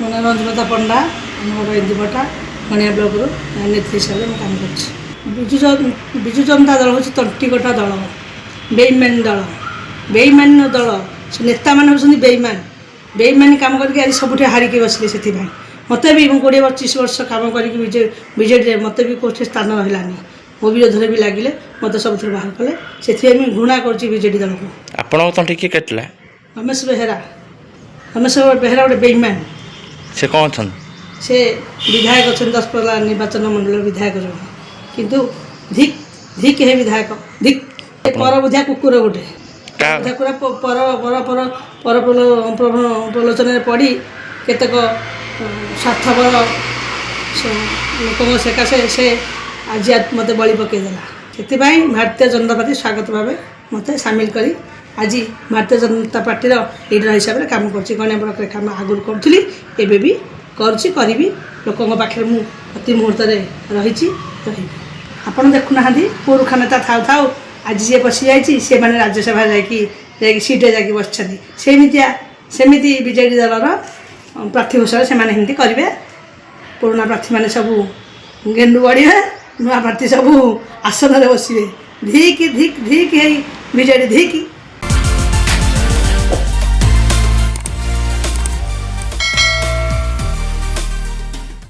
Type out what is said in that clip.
ମୋ ନାଁ ରଞ୍ଜନତା ପଣ୍ଡା, ଆମ ଘର ଇନ୍ଦୁପଟା ମଣିଆ ବ୍ଲକରୁ ନେତ୍ରୀ ହିସାବରେ ମୁଁ କାମ କରୁଛି। ବିଜୁ ଜନତା ଦଳ ହେଉଛି ତଣ୍ଟିକଟା ଦଳ, ବେଇମାନି ଦଳ, ବେଇମାନି ଦଳ। ସେ ନେତାମାନେ ହେଉଛନ୍ତି ବେଇମାନି କାମ କରିକି ଆଜି ସବୁଠି ହାରିକି ବସିଲେ। ସେଥିପାଇଁ ମୋତେ ବି ମୁଁ 20-25 ବର୍ଷ କାମ କରିକି ବିଜେଡ଼ିରେ ମୋତେ ବି କେଉଁଠି ସ୍ଥାନ ରହିଲାନି। ମୋ ବିରୋଧରେ ବି ଲାଗିଲେ, ମୋତେ ସବୁଥିରେ ବାହାର କଲେ। ସେଥିପାଇଁ ମୁଁ ଘୃଣା କରୁଛି ବିଜେଡ଼ି ଦଳକୁ। ଆପଣଙ୍କ ତଣ୍ଟି କିଏ କାଟିଲା? ରମେଶ ବେହେରା ଗୋଟେ ବେଇମାନ। ସେ କ'ଣ ଅଛନ୍ତି? ସେ ବିଧାୟକ ଅଛନ୍ତି, ଦଶପଲ୍ଲା ନିର୍ବାଚନ ମଣ୍ଡଳୀର ବିଧାୟକ ଜଣେ। କିନ୍ତୁ ଧିକ୍ ହେ ବିଧାୟକ, ଧିକ୍। ପରବୁଝା କୁକୁର ଗୋଟେ, ପ୍ରଲୋଚନରେ ପଡ଼ି କେତେକ ସ୍ୱାର୍ଥପର ଲୋକଙ୍କ ସକାଶେ ସେ ଆଜି ମୋତେ ବଳି ପକାଇଦେଲା। ସେଥିପାଇଁ ଭାରତୀୟ ଜନତା ପାର୍ଟି ସ୍ୱାଗତ ଭାବେ ମୋତେ ସାମିଲ କରି ଆଜି ଭାରତୀୟ ଜନତା ପାର୍ଟିର ଲିଡର ହିସାବରେ କାମ କରୁଛି। ଗଣିଆ ବ୍ଲକରେ କାମ ଆଗରୁ କରୁଥିଲି, ଏବେ ବି କରୁଛି, କରିବି। ଲୋକଙ୍କ ପାଖରେ ମୁଁ ପ୍ରତି ମୁହୂର୍ତ୍ତରେ ରହିବି। ଆପଣ ଦେଖୁନାହାନ୍ତି, ପୁରୁଖା ନେତା ଥାଉ ଆଜି ଯିଏ ବସିଯାଇଛି, ସେମାନେ ରାଜ୍ୟସଭା ଯାଇକି ସିଟ୍ରେ ଯାଇକି ବସିଛନ୍ତି। ସେମିତି ବିଜେଡ଼ି ଦଳର ପ୍ରାର୍ଥୀ ଘୋଷଣା ସେମାନେ ସେମିତି କରିବେ। ପୁରୁଣା ପ୍ରାର୍ଥୀମାନେ ସବୁ ଗେଣ୍ଡୁ ବଢ଼ିବେ, ନୂଆ ପ୍ରାର୍ଥୀ ସବୁ ଆସନରେ ବସିବେ। ଧିକ୍ ହେଇ ବିଜେଡ଼ି ଧିକ୍।